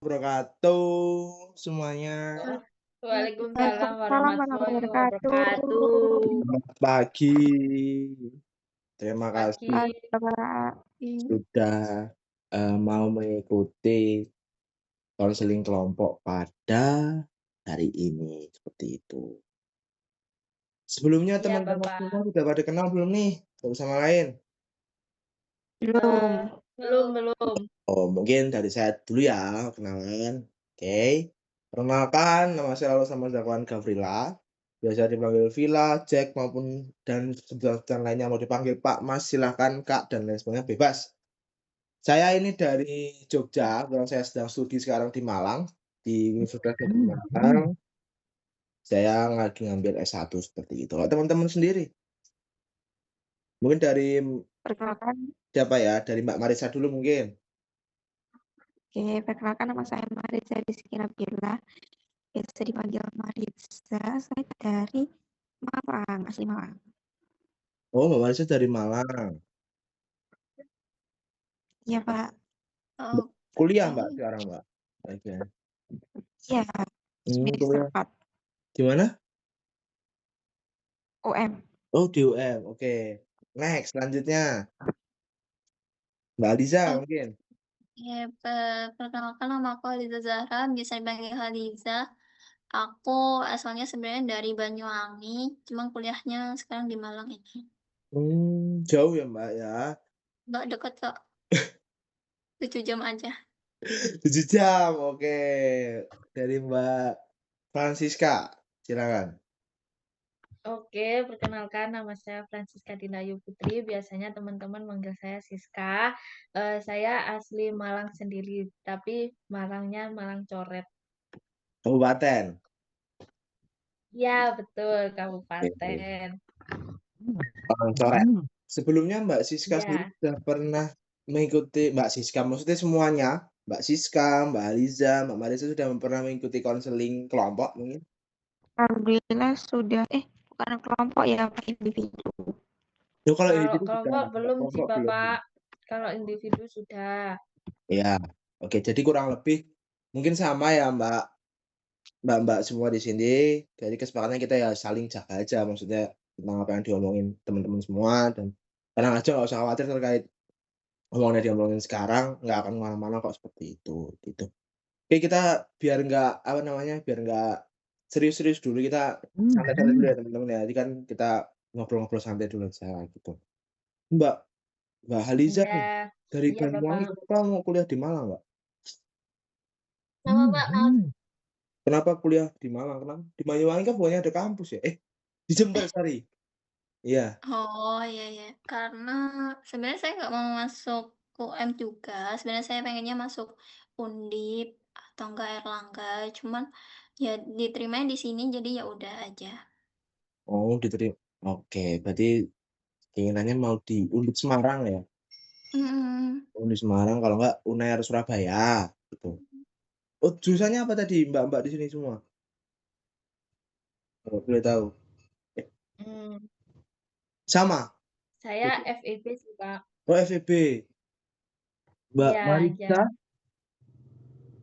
wabarakatuh semuanya. Waalaikumsalam Waalaikumsalam warahmatullahi warahmatullahi wabarakatuh. wabarakatuh. Selamat pagi. Terima Pagi. kasih sudah, mau mengikuti konseling kelompok pada hari ini, seperti itu. Sebelumnya Iya, teman-teman Bapak. semua sudah pada kenal belum nih satu sama lain? Belum. Belum. Oh, mungkin dari saya dulu ya kenalan. Oke. Perkenalkan, nama saya Lalu Zakwan Gavrila. Biasa dipanggil Villa, Jack maupun dan sebutan lainnya mau dipanggil Pak, Mas, silahkan Kak dan lain sebagainya bebas. Saya ini dari Jogja, kebetulan saya sedang studi sekarang di Malang, di Universitas Negeri Malang. Saya lagi ngambil S1 seperti itu. Kalau teman-teman sendiri? Mungkin dari Perkenalkan, siapa ya? Dari Mbak Marissa dulu mungkin. perkenalkan nama saya Mariza Rizky Nabila. Biasa dipanggil Mariza. Saya dari Malang, asli Malang. Oh, Mbak Marissa dari Malang. Iya, Pak. Kuliah Mbak sekarang Mbak? Oke. Iya, semester Kuliah 4 di mana? UM. Oh, di UM, oke. Next, selanjutnya. Mbak Aliza mungkin? Ya, perkenalkan nama aku Haliza Zahra, bisa dipanggil Haliza. Aku asalnya sebenarnya dari Banyuwangi, cuma kuliahnya sekarang di Malang ini. Jauh ya Mbak ya? Nggak deket kok, 7 jam aja. 7 jam, oke. Dari Mbak Francisca, silakan. Oke, perkenalkan nama saya Francisca Dindayu Putri. Biasanya teman-teman manggil saya Siska. Saya asli Malang sendiri, tapi Malangnya Malang Coret. Kabupaten? Ya, betul, Oke. kabupaten. Malang Coret. Sebelumnya Mbak Siska sendiri Ya, sudah pernah mengikuti Mbak Siska, maksudnya semuanya, Mbak Siska, Mbak Aliza, Mbak Marissa sudah pernah mengikuti konseling kelompok mungkin? Alhamdulillah sudah, bukan kelompok ya, Pak, individu. Oh, kalau kalau individu sudah, kelompok kalau belum sih, kelompok belum? Bapak. Kalau individu sudah. Iya, oke. Jadi kurang lebih mungkin sama ya Mbak-mbak semua di sini. Jadi kesepakatannya kita ya saling jaga aja, maksudnya tentang apa yang diomongin teman-teman semua dan tenang aja nggak usah khawatir terkait omongan yang diomongin sekarang, nggak akan kemana-mana kok seperti itu, gitu. Oke, kita biar nggak, apa namanya, biar nggak serius-serius dulu, kita santai-santai dulu ya teman-teman ya. Jadi kan kita ngobrol-ngobrol santai dulu aja gitu. Mbak Mbak Haliza Iya, nih, dari iya, Banyuwangi Bapak. kenapa mau kuliah di Malang, Mbak? Sama Mbak, maaf. Kenapa kuliah di Malang? Kenapa? Di Banyuwangi kan bukannya ada kampus ya? Di Jember, sorry. Iya. Oh, iya ya. Karena sebenarnya saya nggak mau masuk UM juga. Sebenarnya saya pengennya masuk Undip atau enggak Erlangga. Cuman ya diterimanya di sini jadi ya udah aja. Oh, oke, berarti keinginannya mau di Undip Semarang ya? Mhm. Undip Semarang, kalau enggak UNER Surabaya, gitu. Oh, jurusannya apa tadi Mbak-mbak di sini semua? Kalau boleh tahu? Eh, Hmm, sama? saya FEB sih, Pak. Oh, FEB. Mbak Iya, Marissa? iya.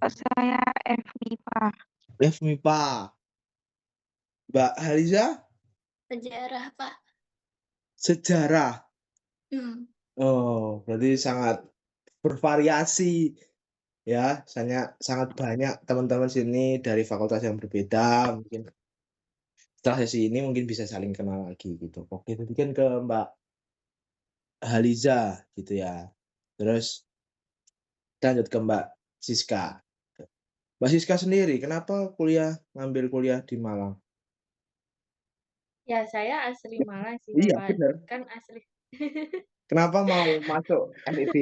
Saya FMIPA. FMIPA. Mbak Haliza? Sejarah, Pak. Sejarah. Hmm. Oh, berarti sangat bervariasi ya, sangat banyak teman-teman sini dari fakultas yang berbeda, mungkin setelah sesi ini mungkin bisa saling kenal lagi gitu. Oke, tadi kan ke Mbak Haliza gitu ya. Terus kita lanjut ke Mbak Siska. Mbak Siska sendiri kenapa ngambil kuliah di Malang? Ya, saya asli Malang sih, Iya, Bapak. bener. Kan asli. Kenapa mau masuk FEB?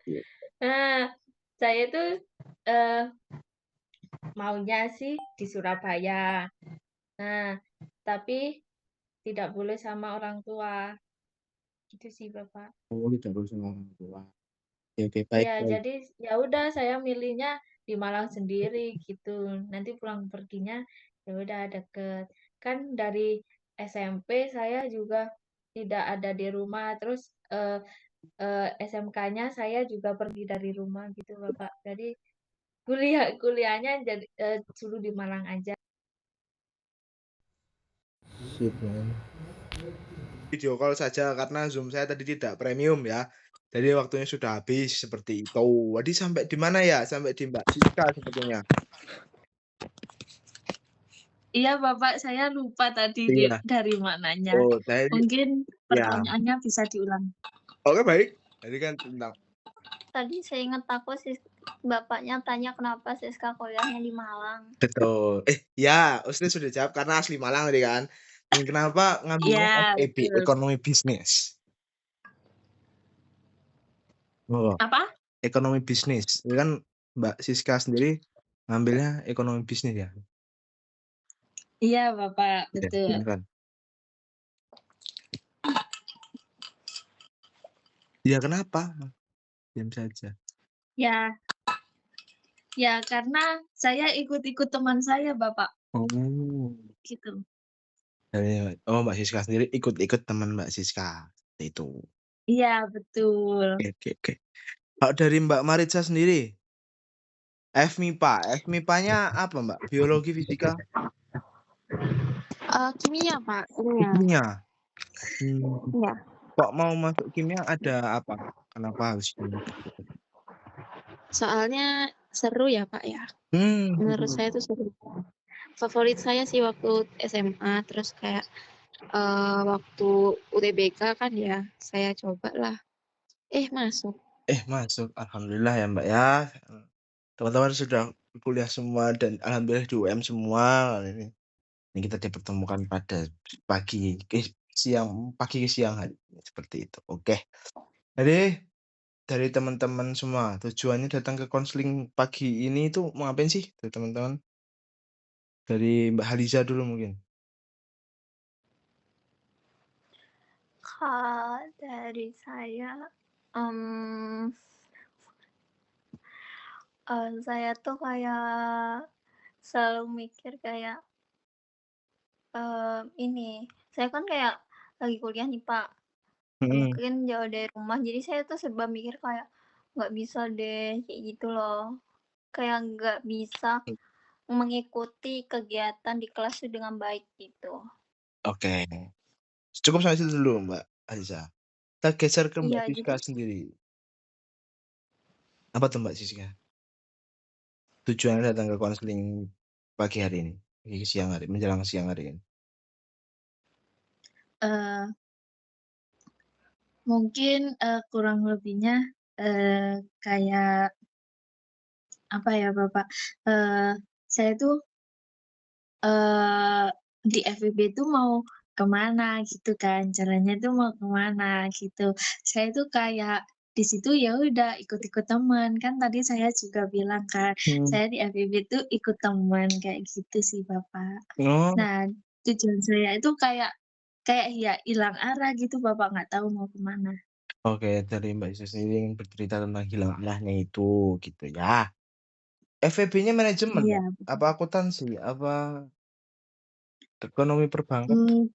Iya. Nah, saya tuh eh, maunya sih di Surabaya. Nah, tapi tidak boleh sama orang tua. Gitu sih, Bapak. Oh, tidak lulus sama orang tua. Oke, oke, baik, Ya, baik. jadi ya udah saya milihnya di Malang sendiri gitu. Nanti pulang perginya ya udah deket. Kan dari SMP saya juga tidak ada di rumah. Terus SMK-nya saya juga pergi dari rumah gitu, Bapak. Jadi kuliahnya jadi suruh di Malang aja. Sip, man. Video call saja karena Zoom saya tadi tidak premium ya. Jadi waktunya sudah habis seperti itu. Tadi sampai di mana ya? Sampai di Mbak Siska sepertinya. Iya, Bapak, saya lupa tadi Iya. dari mananya. Oh, tadi Mungkin ya. pertanyaannya bisa diulang. Oke, baik. Jadi kan tentang Tadi saya ingat aku bapaknya tanya kenapa Siska kuliahnya di Malang. betul. Ya, Ustaz sudah jawab karena asli Malang tadi kan. Dan kenapa ngambilnya Iya, FEB, betul. ekonomi bisnis? Oh, Apa? ekonomi bisnis. Itu kan Mbak Siska sendiri ngambilnya ekonomi bisnis ya? Iya, Bapak, Iya, betul. silakan. Ya kenapa? Diam saja. Ya karena saya ikut-ikut teman saya, Bapak, Oh. gitu. Mbak Siska sendiri ikut-ikut teman Mbak Siska, itu. Iya, betul. Oke. Kalau dari Mbak Maritza sendiri, FMIPA-nya apa Mbak? Biologi, fisika? Kimia, Pak, kimia. Kimia? Iya. Kok mau masuk kimia ada apa? Kenapa harus kimia? Soalnya seru ya, Pak, ya. Seru. Menurut saya itu seru. Favorit saya sih waktu SMA, terus kayak waktu UTBK kan ya, saya cobalah. Masuk. Masuk, alhamdulillah ya Mbak ya. Teman-teman sudah kuliah semua dan alhamdulillah di UM semua. Ini kita dipertemukan pada pagi ke siang hari, seperti itu. Oke. Jadi dari teman-teman semua, tujuannya datang ke konseling pagi ini itu mau ngapain sih dari teman-teman? Dari Mbak Haliza dulu mungkin. Kalau dari saya, saya tuh kayak selalu mikir kayak, ini, saya kan kayak lagi kuliah nih, Pak, mungkin jauh dari rumah, jadi saya tuh serba mikir kayak, nggak bisa deh kayak gitu loh, kayak nggak bisa mengikuti kegiatan di kelas tuh dengan baik gitu. Oke. Cukup sampai situ dulu Mbak Haliza. Kita geser ke Mbak Iya, Siska jadi sendiri. Apa tuh Mbak Siska? Tujuannya datang ke konseling pagi hari ini, siang hari, menjelang siang hari ini. Mungkin kurang lebihnya kayak apa ya, Bapak? Saya tuh di FEB itu mau kemana gitu kan, jalannya tuh mau kemana gitu. Saya tuh kayak di situ ya udah ikut-ikut teman, kan tadi saya juga bilang kan, saya di FEB itu ikut teman, kayak gitu sih, Bapak. Oh, Nah, tujuan saya itu kayak ya hilang arah gitu, Bapak, nggak tahu mau kemana. oke. Dari Mbak Siska sendiri yang bercerita tentang hilang arahnya itu, gitu ya. FEB-nya manajemen Iya, ya? Apa akuntansi? Apa ekonomi perbankan? mmm,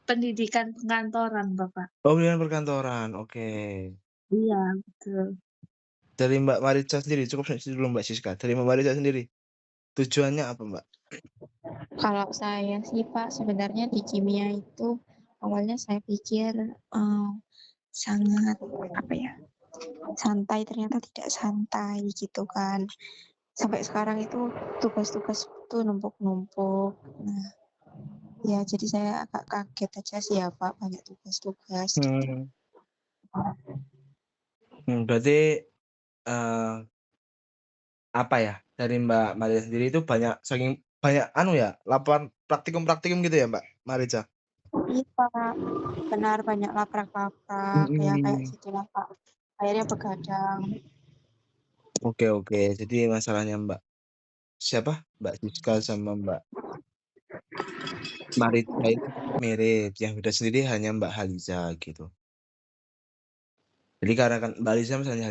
pendidikan pengantoran, Bapak. Oh, pendidikan perkantoran, oke. Iya, betul. Dari Mbak Maritza sendiri, cukup sampai situ dulu Mbak Siska. Dari Mbak Maritza sendiri, tujuannya apa Mbak? Kalau saya sih, Pak, sebenarnya di kimia itu awalnya saya pikir sangat apa ya, santai, ternyata tidak santai gitu kan. Sampai sekarang itu tugas-tugas tuh numpuk-numpuk. Nah, ya jadi saya agak kaget aja sih ya, Pak, banyak tugas-tugas gitu. Berarti apa ya, dari Mbak Maritza sendiri itu saking banyak ya, laporan praktikum-praktikum gitu ya Mbak Maritza? Iya, Pak, benar banyak laprak-laprak, ya kayak gitulah, Pak. Akhirnya begadang. Oke. Jadi masalahnya Mbak Mbak Siska sama Mbak Maritza itu mirip, yang beda sendiri hanya Mbak Haliza gitu. Jadi karena kan Mbak Haliza misalnya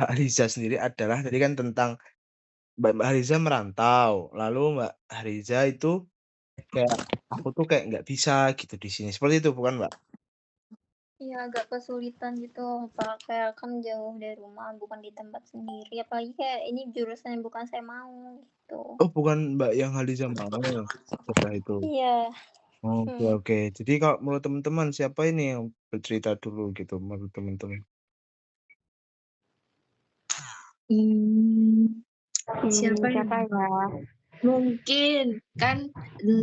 Haliza sendiri adalah tadi kan tentang Mbak Haliza merantau, lalu Mbak Haliza itu kayak, "Aku tuh kayak nggak bisa gitu di sini." Seperti itu bukan Mbak? Iya, agak kesulitan gitu, Pak, kayak kan jauh dari rumah, bukan di tempat sendiri, apalagi kayak ini jurusan yang bukan saya mau, gitu. Oh, bukan Mbak yang Haliza mau setelah itu? Iya, Oke mhm. oke. Jadi kalau menurut teman-teman siapa ini yang bercerita dulu gitu menurut teman-teman? Hmm, siapa Siapa ini? ya? Mungkin kan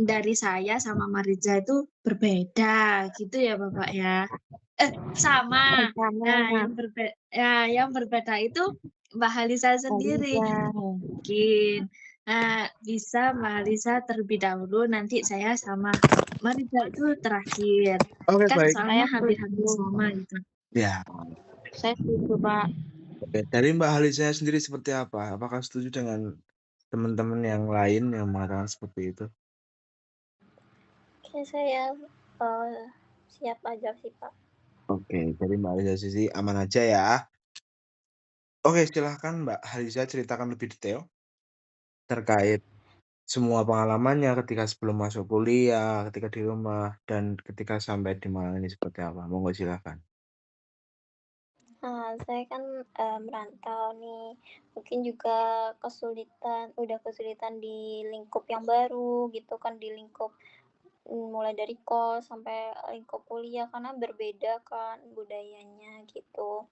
dari saya sama Mariza itu berbeda gitu ya Bapak ya. Sama. Nah, Sama yang berbeda itu Mbak Halisa sendiri Haliza. mungkin. Nah, bisa Mbak Halisa terlebih dahulu, nanti saya sama Mariza itu terakhir. Oke Kan baik. soalnya Saya hampir-hampir setuju. sama gitu. Ya, Saya setuju, Pak. oke. Dari Mbak Haliza sendiri seperti apa? Apakah setuju dengan teman-teman yang lain yang mengatakan seperti itu? Oke, saya siap aja sih, Pak. Oke, dari Mbak Haliza sisi aman aja ya. Oke, silahkan Mbak Haliza ceritakan lebih detail terkait semua pengalamannya ketika sebelum masuk kuliah, ketika di rumah, dan ketika sampai di Malang ini seperti apa? Monggo silakan. Nah, saya kan, merantau nih, mungkin juga udah kesulitan di lingkup yang baru gitu kan, di lingkup mulai dari kos sampai lingkup kuliah karena berbeda kan budayanya gitu.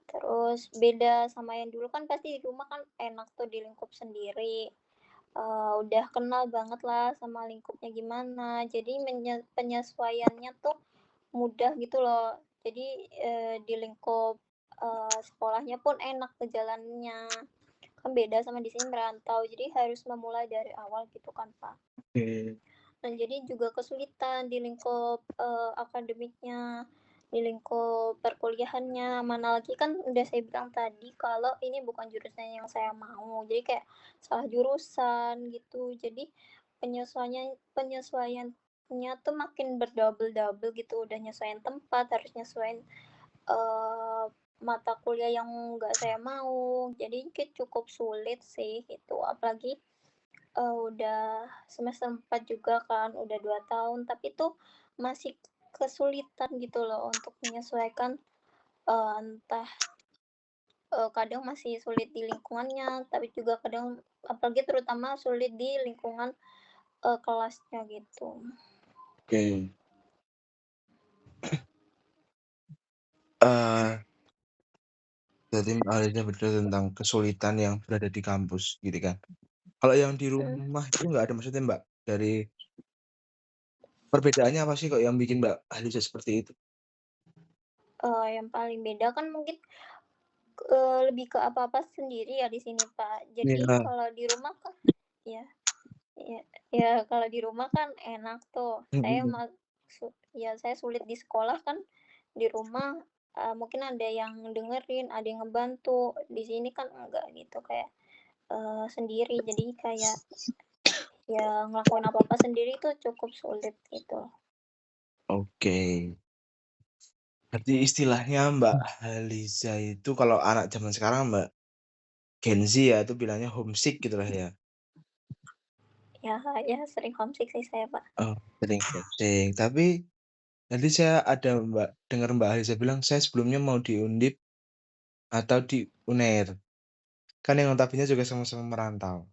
Terus beda sama yang dulu kan pasti di rumah kan enak tuh di lingkup sendiri, udah kenal banget lah sama lingkupnya gimana, jadi penyesuaiannya tuh mudah gitu loh. Jadi, di lingkup, sekolahnya pun enak ke kan beda sama di sini merantau, jadi harus memulai dari awal gitu kan, Pak. Oke. Dan jadi juga kesulitan di lingkup, akademiknya, di lingkup perkuliahannya, mana lagi kan udah saya bilang tadi kalau ini bukan jurusan yang saya mau, jadi kayak salah jurusan gitu. Jadi penyesuaiannya tuh makin berdouble-double gitu, udah nyesuaiin tempat, harus nyesuaiin, eee, mata kuliah yang nggak saya mau, jadi cukup sulit sih itu, apalagi udah semester 4 juga kan, udah 2 tahun, tapi tuh masih kesulitan gitu loh untuk menyesuaikan, entah, kadang masih sulit di lingkungannya, tapi juga kadang apalagi terutama sulit di lingkungan, kelasnya gitu. Oke. Eee, jadi Mbak Haliza bercerita tentang kesulitan yang berada di kampus gitu kan. Kalau yang di Mhm, rumah itu nggak ada maksudnya Mbak, dari perbedaannya apa sih kok yang bikin Mbak Haliza seperti itu? yang paling beda kan mungkin, lebih ke apa-apa sendiri ya di sini, Pak. Jadi Iya. kalau di rumah kan ya ya ya kalau di rumah kan enak tuh, saya Mhm. ma su ya saya sulit di sekolah kan, di rumah, mungkin ada yang dengerin, ada yang ngebantu, di sini kan enggak gitu, kayak, sendiri, jadi kayak, ya ngelakuin apa-apa sendiri tuh cukup sulit gitu. Oke. Berarti istilahnya Mbak Haliza itu kalau anak zaman sekarang Mbak Gen Z ya, itu bilangnya homesick gitu lah ya? Ya ya sering homesick sih saya, Pak. Oh, sering homesick. Tapi tadi saya ada dengar Mbak Haliza bilang, "Saya sebelumnya mau di Undip atau di UNER." Kan yang notabene juga sama-sama merantau.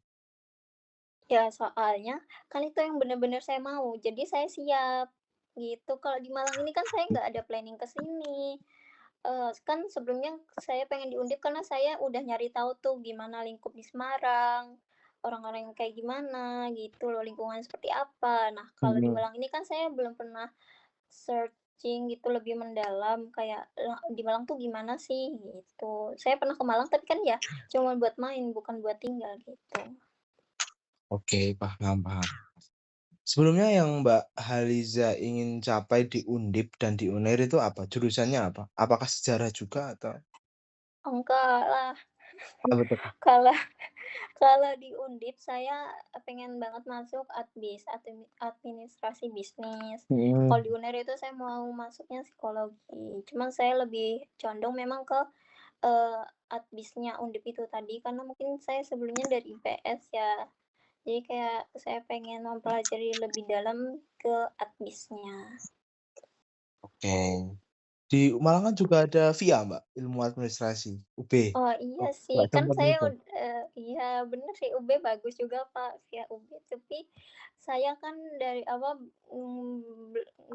Ya soalnya kan itu yang bener-bener saya mau, jadi saya siap, gitu. Kalau di Malang ini kan saya nggak ada planning ke sini. Kan sebelumnya saya pengen di Undip karena saya udah nyari tahu tuh gimana lingkup di Semarang, orang-orang yang kayak gimana gitu loh, lingkungan seperti apa. Nah, kalau di Mhm. Malang ini kan saya belum pernah searching gitu lebih mendalam kayak di Malang tuh gimana sih gitu. Saya pernah ke Malang tapi kan ya cuma buat main bukan buat tinggal gitu. Oke, paham paham. Sebelumnya yang Mbak Haliza ingin capai di Undip dan di UNER itu apa? Jurusannya apa? Apakah sejarah juga atau Enggak lah, apa tuh? kalau kalau di Undip saya pengen banget masuk administrasi bisnis. Kalau Mhm. di UNER itu saya mau masuknya psikologi, cuman saya lebih condong memang ke, admisnya Undip itu tadi, karena mungkin saya sebelumnya dari IPS ya. Jadi kayak saya pengen mempelajari lebih dalam ke admisnya. Oke. Di Malang kan juga ada VIA, Mbak, Ilmu Administrasi, UB. Oh, iya Oh, sih, nggak kan sempet saya nyoba? iya bener sih UB bagus juga, Pak, via UB, tapi saya kan dari awal,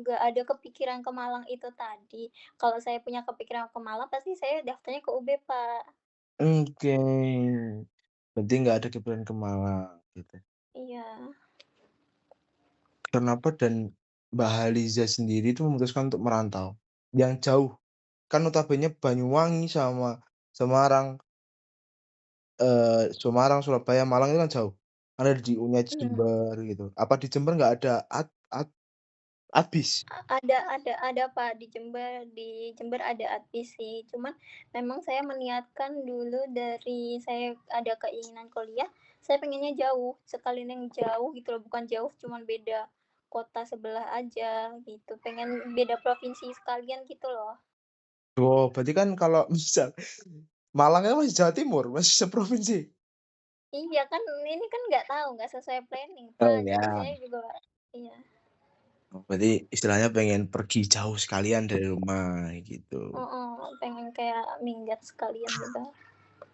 nggak ada kepikiran ke Malang itu tadi. Kalau saya punya kepikiran ke Malang, pasti saya daftarnya ke UB, Pak. Oke, berarti nggak ada kepikiran ke Malang, gitu. Iya. Kenapa dan Mbak Haliza sendiri itu memutuskan untuk merantau? Yang jauh, kan notabene Banyuwangi sama Semarang, Semarang, Surabaya, Malang itu kan jauh. Ada di Unya Mhm. Jember gitu. Apa di Jember nggak ada Adbis? Ada, Pak, di Jember ada ATBIS sih, cuman memang saya meniatkan dulu dari saya ada keinginan kuliah, saya pengennya jauh, sekalian yang jauh gitu loh, bukan jauh cuman beda kota sebelah aja gitu, pengen beda provinsi sekalian gitu loh. Oh, berarti kan kalau misal Malang itu masih Jawa Timur, masih seprovinsi? Iya kan, ini kan nggak tahu, nggak sesuai planning, Oh, Pak, jadi ya. saya juga iya, Oh, berarti istilahnya pengen pergi jauh sekalian dari rumah, gitu. heeh, pengen kayak minggat sekalian gitu.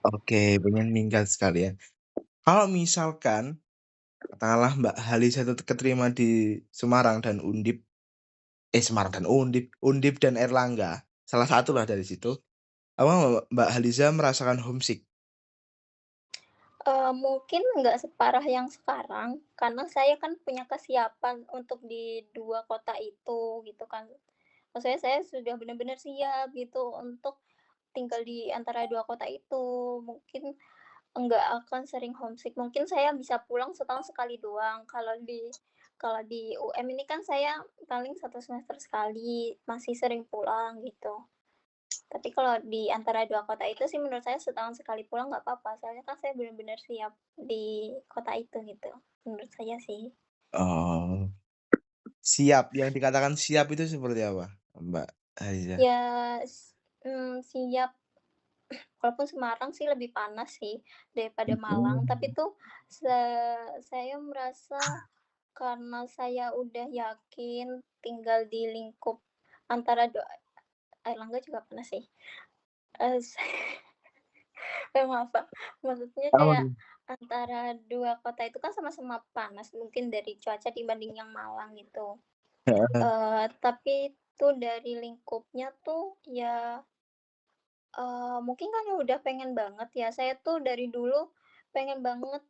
Oke, pengen minggat sekalian. Kalau misalkan katakanlah Mbak Halisa itu keterima di Semarang dan Undip, Semarang dan Undip dan Erlangga, salah satulah dari situ, apa Mbak Halisa merasakan homesick? Mungkin nggak separah yang sekarang, karena saya kan punya kesiapan untuk di 2 kota itu, gitu kan. Maksudnya saya sudah benar-benar siap gitu untuk tinggal di antara 2 kota itu. Mungkin nggak akan sering homesick, mungkin saya bisa pulang setahun sekali doang. Kalau di UM ini kan saya paling 1 semester sekali, masih sering pulang gitu. Tapi kalau di antara 2 kota itu sih menurut saya setahun sekali pulang nggak apa-apa, soalnya kan saya benar-benar siap di kota itu gitu, menurut saya sih. Oh, siap, yang dikatakan siap itu seperti apa, Mbak Halisa? Ya, siap walaupun Semarang sih lebih panas sih daripada Malang, tapi Mhm. tuh se saya merasa karena saya udah yakin tinggal di lingkup antara Airlangga juga panas sih, eee, maaf, Pak, maksudnya Apa kayak tuh? antara 2 kota itu kan sama-sama panas mungkin dari cuaca dibanding yang Malang gitu, Heeh. tapi tuh dari lingkupnya tuh ya, mungkin kan ya udah pengen banget ya, saya tuh dari dulu pengen banget,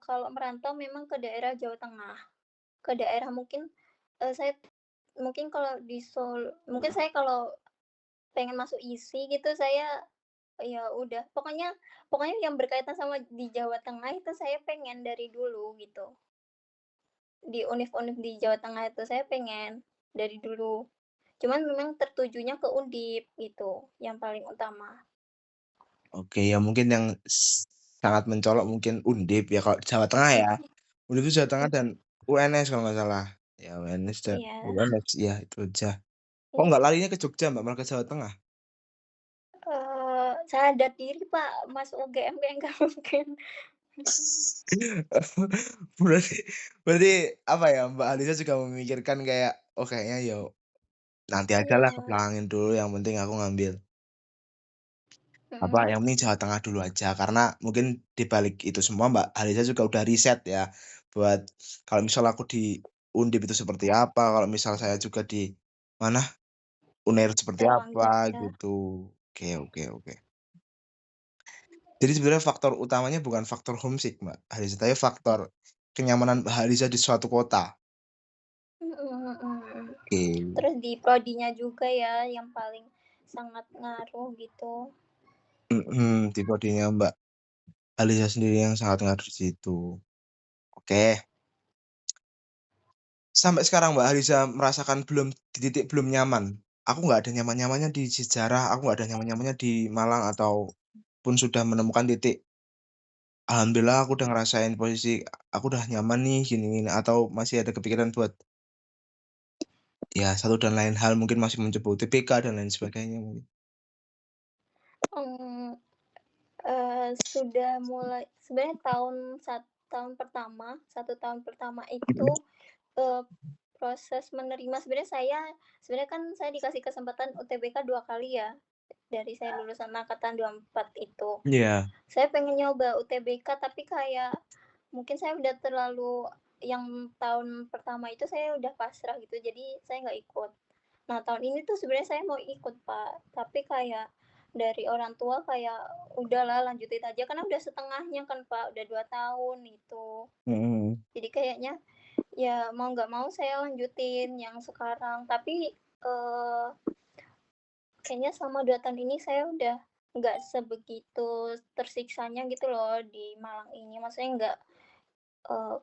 kalau merantau memang ke daerah Jawa Tengah, ke daerah mungkin, saya mungkin kalau mungkin saya kalau pengen masuk ISI gitu saya ya udah pokoknya pokoknya yang berkaitan sama di Jawa Tengah itu saya pengen dari dulu gitu. Di univ-univ di Jawa Tengah itu saya pengen dari dulu. Cuman memang tertujunya ke Undip gitu, yang paling utama. Oke, ya mungkin yang sangat mencolok mungkin Undip ya kalau Jawa Tengah ya. Mhm Undip itu Jawa Tengah dan mhm. UNS kalau nggak salah. Ya UNS dan Iya UNS, iya itu aja. Kok iya. nggak larinya ke Jogja Mbak, malah ke Jawa Tengah? Sadar diri Pak, masuk UGM kayak nggak mungkin. Berarti berarti apa ya, Mbak Alisa juga memikirkan kayak, "Oh kayaknya ya nanti ajalah Iya, keblangin dulu, yang penting aku ngambil apa, mhm, yang penting Jawa Tengah dulu aja." Karena mungkin di balik itu semua Mbak Alisa juga udah riset ya, buat kalau misal aku di Undip itu seperti apa, kalau misal saya juga di mana, UNER seperti Erlangga apa ya. gitu. Oke oke oke. Jadi sebenarnya faktor utamanya bukan faktor homesick Mbak Halisa, tapi faktor kenyamanan Mbak Halisa di suatu kota. Mhm mhm. Oke. Terus di prodinya juga ya yang paling sangat ngaruh gitu. Mhm, tipe D-nya Mbak Alisa sendiri yang sangat ngaruh di situ. Oke, sampai sekarang Mbak Alisa merasakan di titik belum nyaman. Aku nggak ada nyaman-nyamannya di sejarah, aku nggak ada nyaman-nyamannya di Malang ataupun sudah menemukan titik, alhamdulillah aku udah ngerasain posisi aku udah nyaman nih gini gini, atau masih ada kepikiran buat, ya satu dan lain hal mungkin masih mencoba UTBK dan lain sebagainya mungkin. Mmm, sudah mulai sebenarnya tahun 1 tahun pertama itu, eee, proses menerima sebenarnya kan saya dikasih kesempatan UTBK 2 kali ya, dari saya lulusan angkatan 24 itu. Iya. Saya pengen nyoba UTBK tapi kayak mungkin saya udah terlalu yang tahun pertama itu saya udah pasrah gitu, jadi saya nggak ikut. Nah, tahun ini tuh sebenarnya saya mau ikut, Pak, tapi kayak dari orang tua kayak, "Udahlah lanjutin aja," karena udah setengahnya kan, Pak, udah 2 tahun itu. Mhm. Jadi kayaknya ya mau nggak mau saya lanjutin yang sekarang, tapi, kayaknya selama 2 tahun ini saya udah nggak sebegitu tersiksanya gitu loh di Malang ini. Maksudnya nggak,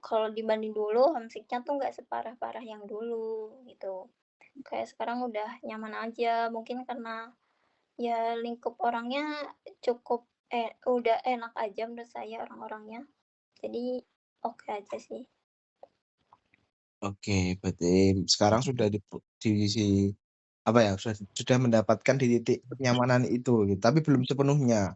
kalau dibanding dulu homesick-nya tuh nggak separah-parah yang dulu gitu. Kayak sekarang udah nyaman aja, mungkin karena ya lingkup orangnya cukup udah enak aja menurut saya orang-orangnya. Jadi oke aja sih. Oke, berarti sekarang sudah apa ya, sudah mendapatkan di titik kenyamanan itu gitu, tapi belum sepenuhnya,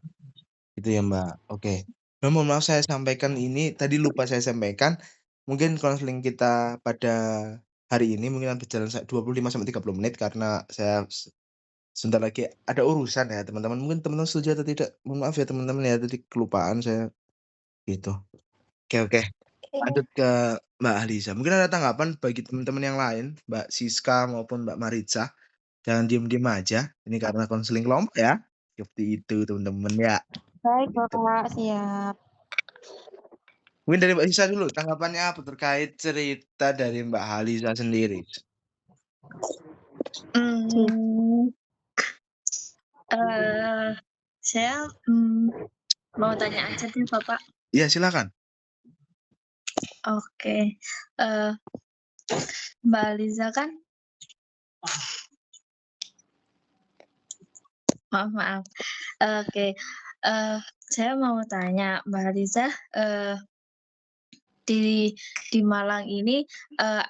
gitu ya, Mbak? Oke. Nah, mohon maaf saya sampaikan ini, tadi lupa saya sampaikan, mungkin konseling kita pada hari ini mungkin akan berjalan 25 sampai 30 menit karena saya sebentar lagi ada urusan ya, teman-teman. Mungkin teman-teman setuju atau tidak, mohon maaf ya teman-teman ya, tadi kelupaan saya, gitu. Oke. Oke. Lanjut ke Mbak Haliza. Mungkin ada tanggapan bagi teman-teman yang lain, Mbak Siska maupun Mbak Mariza. Jangan diem-diem aja. Ini karena konseling kelompok ya. Seperti itu teman-teman ya. Baik, Gitu. Bapak, siap. Mungkin dari Mbak Siska dulu, tanggapannya apa terkait cerita dari Mbak Haliza sendiri? Hmm, saya mau tanya aja deh Bapak. Iya silakan. Oke, Mbak Aliza kan, maaf. Oke, saya mau tanya Mbak Aliza, di Malang ini,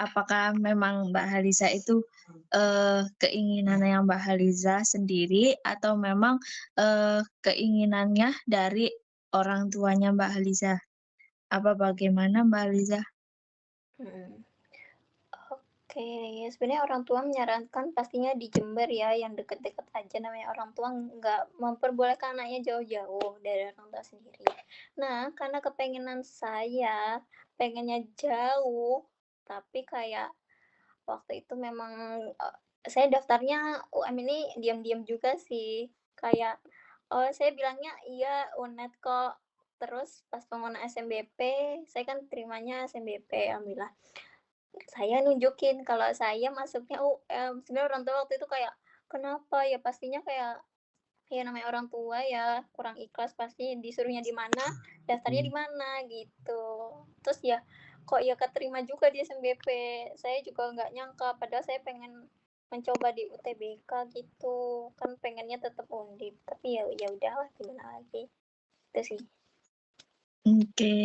apakah memang Mbak Haliza itu, keinginan yang Mbak Haliza sendiri atau memang, keinginannya dari orang tuanya Mbak Haliza? Apa bagaimana Mbak Haliza? Mhm. Oke, sebenarnya orang tua menyarankan pastinya di Jember ya, yang deket-deket aja, namanya orang tua nggak memperbolehkan anaknya jauh-jauh dari orang tua sendiri. Nah, karena kepengenan saya, pengennya jauh, tapi kayak waktu itu memang, saya daftarnya UM ini diam-diam juga sih, kayak, saya bilangnya, "Iya, UNED kok." Terus pas pengumuman SNBP, saya kan terimanya SNBP, alhamdulillah. Saya nunjukin kalau saya masuknya UM. Sebenarnya orang tua waktu itu kayak, "Kenapa?" Ya pastinya kayak, ya namanya orang tua ya, kurang ikhlas pasti disuruhnya di mana, daftarnya di mana, gitu. Terus ya, kok ya keterima juga di SNBP. Saya juga nggak nyangka, padahal saya pengen mencoba di UTBK gitu, kan pengennya tetap Undip, tapi ya udahlah gimana lagi, itu sih. Oke,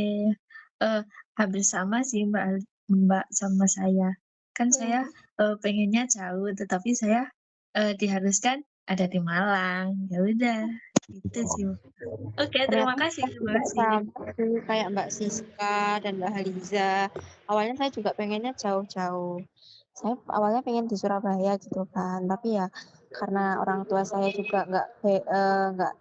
hampir sama sih Mbak sama saya. Kan saya, pengennya jauh, tetapi saya, diharuskan ada di Malang. Ya udah, itu sih. Oke, terima Ternyata kasih saya juga Mbak sih. sama sih kayak Mbak Siska dan Mbak Haliza. Awalnya saya juga pengennya jauh-jauh. Saya awalnya pengen di Surabaya gitu kan, tapi ya karena orang tua saya juga nggak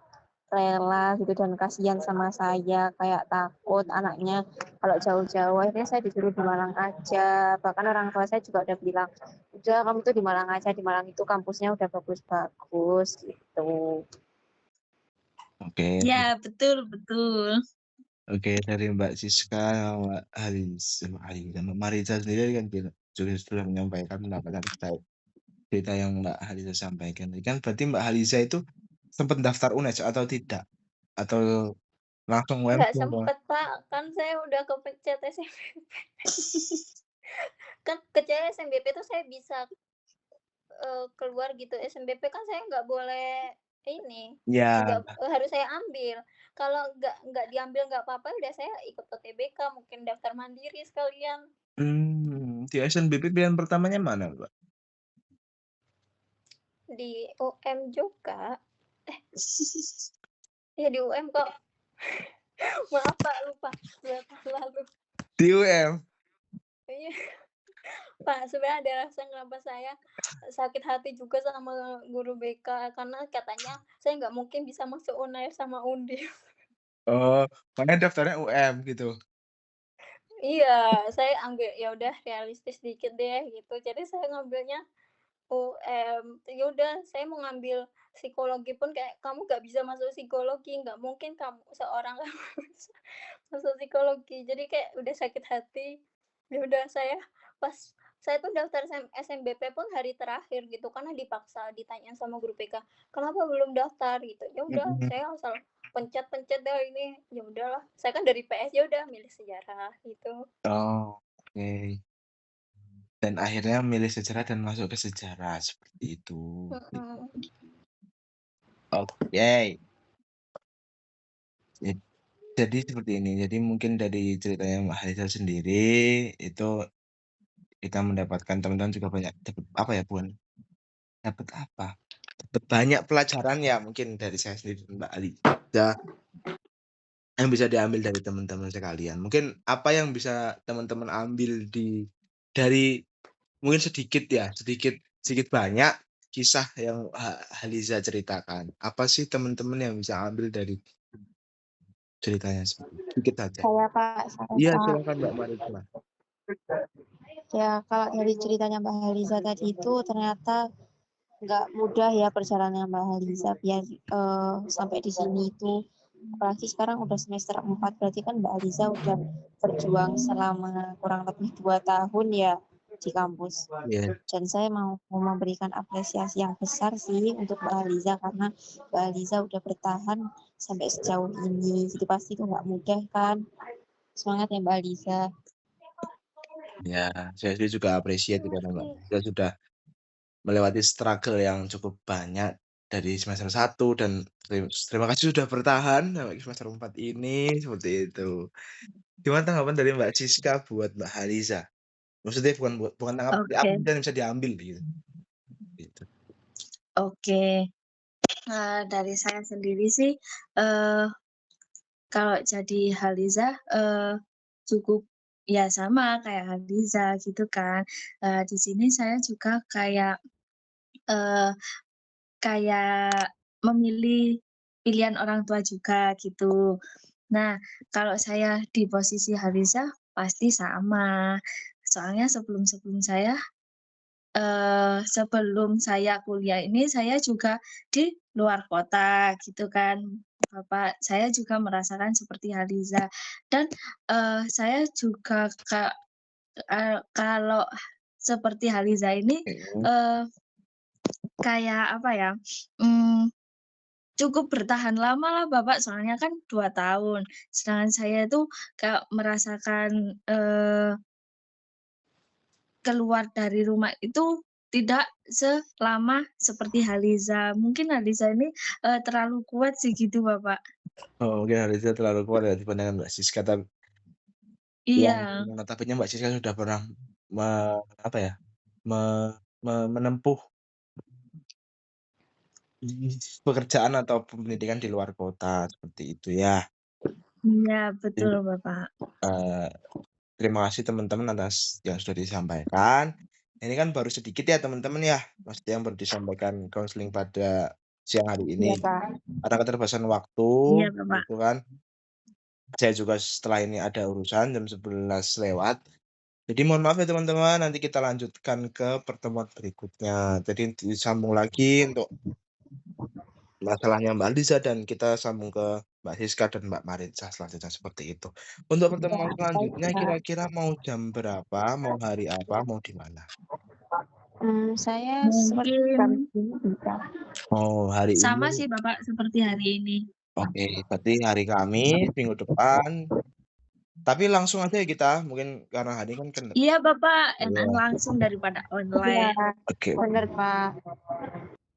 rela gitu dan kasihan sama saya, kayak takut anaknya kalau jauh-jauh, akhirnya saya disuruh di Malang aja. Bahkan orang tua saya juga udah bilang, "Udah kamu tuh di Malang aja, di Malang itu kampusnya udah bagus-bagus," gitu. Oke. Ya, betul betul. Oke, dari Mbak Siska, Mbak Mariza sendiri kan juga sudah menyampaikan pendapatnya terkait cerita yang Mbak Haliza sampaikan. Tadi kan berarti Mbak Haliza itu sempat daftar UNES atau tidak? Atau langsung UM Nggak semua? sempet, Pak, kan saya udah kepencet SNBP. Kan kecuali SNBP tuh saya bisa, keluar gitu, SNBP kan saya nggak boleh ini, Ya, nggak harus saya ambil. Kalau nggak diambil nggak apa-apa, udah saya ikut UTBK, mungkin daftar mandiri sekalian. di SNBP pilihan pertamanya mana, Mbak? Di UM juga. Iya di UM kok. Maaf Pak, lupa, 2 tahun lalu. Di UM? Iya. Pak, sebenarnya ada alasan kenapa saya sakit hati juga sama guru BK, karena katanya saya nggak mungkin bisa masuk UNAIR sama Undip. Oh, makanya daftarnya UM gitu? Iya, saya ambil ya udah realistis dikit deh gitu. Jadi saya ngambilnya ya udah saya mau ngambil psikologi pun kayak, "Kamu nggak bisa masuk psikologi, nggak mungkin kamu seorang kamu bisa masuk psikologi." Jadi kayak udah sakit hati, ya udah saya pas saya tuh daftar SNMPTN pun hari terakhir gitu, karena dipaksa ditanyain sama guru BK, "Kenapa belum daftar?" Gitu. Ya udah Mhm. saya asal pencet-pencet deh ini, ya udahlah, saya kan dari PS, ya udah milih sejarah gitu. Oh, oke. Dan akhirnya milih sejarah dan masuk ke sejarah, seperti itu. Mhm. Oke. Ja jadi seperti ini, jadi mungkin dari ceritanya Mbak Harisha sendiri, itu kita mendapatkan teman-teman juga banyak dapat apa ya, dapat apa, dapat banyak pelajaran ya mungkin dari saya sendiri dan Mbak Harisha, yang bisa diambil dari teman-teman sekalian. Mungkin apa yang bisa teman-teman ambil dari mungkin sedikit ya, sedikit banyak kisah yang Haliza ceritakan. Apa sih teman-teman yang bisa ambil dari ceritanya sedikit aja? Saya Iya, Pak. silakan Mbak Maritma. Ya, kalau dari ceritanya Mbak Haliza tadi itu ternyata nggak mudah ya perjalanan Mbak Haliza biar sampai di sini itu. Apalagi sekarang udah semester 4, berarti kan Mbak Haliza udah berjuang selama kurang lebih 2 tahun ya di kampus. Iya, Dan saya mau memberikan apresiasi yang besar sih untuk Mbak Haliza karena Mbak Haliza udah bertahan sampai sejauh ini. Jadi pasti itu nggak mudah kan. Semangat ya Mbak Haliza. iya, saya sendiri juga appreciate kepada Mbak Maritma sudah melewati struggle yang cukup banyak dari semester 1 dan terima kasih sudah bertahan sampai semester 4 ini, seperti itu. Gimana tanggapan dari Mbak Siska buat Mbak Haliza? Maksudnya bukan tanggapan Oke, apa yang bisa diambil gitu, gitu. oke. Dari saya sendiri sih, eee, kalau jadi Haliza, cukup ya sama kayak Haliza gitu kan. Di sini saya juga kayak, eee, kayak memilih pilihan orang tua juga gitu. Nah, kalau saya di posisi Haliza pasti sama. Soalnya sebelum saya kuliah ini saya juga di luar kota gitu kan. Bapak saya juga merasakan seperti Haliza dan, saya juga kalau seperti Haliza ini, Mhm. eee, kayak apa ya, mmm, cukup bertahan lama lah Bapak, soalnya kan 2 tahun. Sedangkan saya itu kayak merasakan, keluar dari rumah itu tidak selama seperti Haliza. Mungkin Haliza ini, terlalu kuat sih gitu, Bapak. Oh, mungkin Haliza terlalu kuat ya dibandingkan Mbak Siska, yang Iya, notabene Mbak Siska sudah pernah me apa ya, me me menempuh pekerjaan atau pendidikan di luar kota, seperti itu ya. iya betul, Jadi, Bapak. eee, terima kasih teman-teman atas yang sudah disampaikan. Ini kan baru sedikit ya teman-teman ya, maksudnya yang baru disampaikan konseling pada siang hari Iya ini. Pak. Karena keterbatasan waktu, Iya, Bapak. gitu kan, saya juga setelah ini ada urusan jam 11 lewat. Jadi mohon maaf ya teman-teman, nanti kita lanjutkan ke pertemuan berikutnya. Jadi disambung lagi untuk masalahnya Mbak Liza dan kita sambung ke Mbak Siska dan Mbak Maritza selanjutnya, seperti itu. Untuk pertemuan Ya, baik selanjutnya Pak. kira-kira mau jam berapa, mau hari apa, mau di mana? Saya seperti Mungkin Kamis ini bisa. Oh, hari sama ini sih, Bapak, seperti hari ini. oke, berarti hari Kamis minggu depan, tapi langsung aja ya kita, mungkin karena hari ini kan Iya, Bapak, iya, enak langsung daripada Iya, online. oke. benar Pak.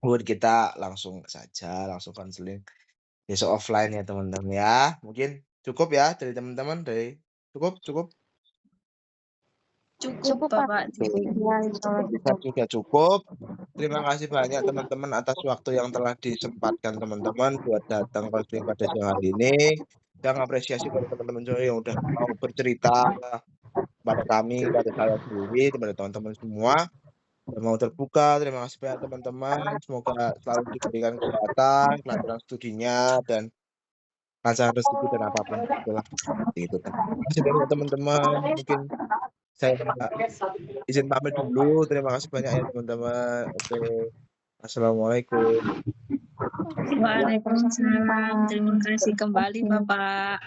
Buat kita langsung saja, langsung konseling besok offline ya teman-teman ya. Mungkin cukup ya dari teman-teman, cukup cukup? Cukup, Cukup Pak. Bapak, Oke, cukup. Iya, insya Allah kita cukup. juga cukup. Terima kasih banyak teman-teman atas waktu yang telah disempatkan teman-teman buat datang konseling pada siang hari ini. Saya ngapresiasi pada teman-teman juga yang udah mau bercerita, kepada kami, kepada saya sendiri, kepada teman-teman semua yang mau terbuka. Terima kasih banyak teman-teman. Semoga selalu diberikan kesehatan, kelancaran studinya, dan lancar rezeki dan apapun itulah. Seperti itu. Terima kasih banyak teman-teman. Mungkin saya izin pamit dulu. Terima kasih banyak ya teman-teman. Oke. Assalamualaikum. Waalaikumsalam. Terima kasih kembali Bapak.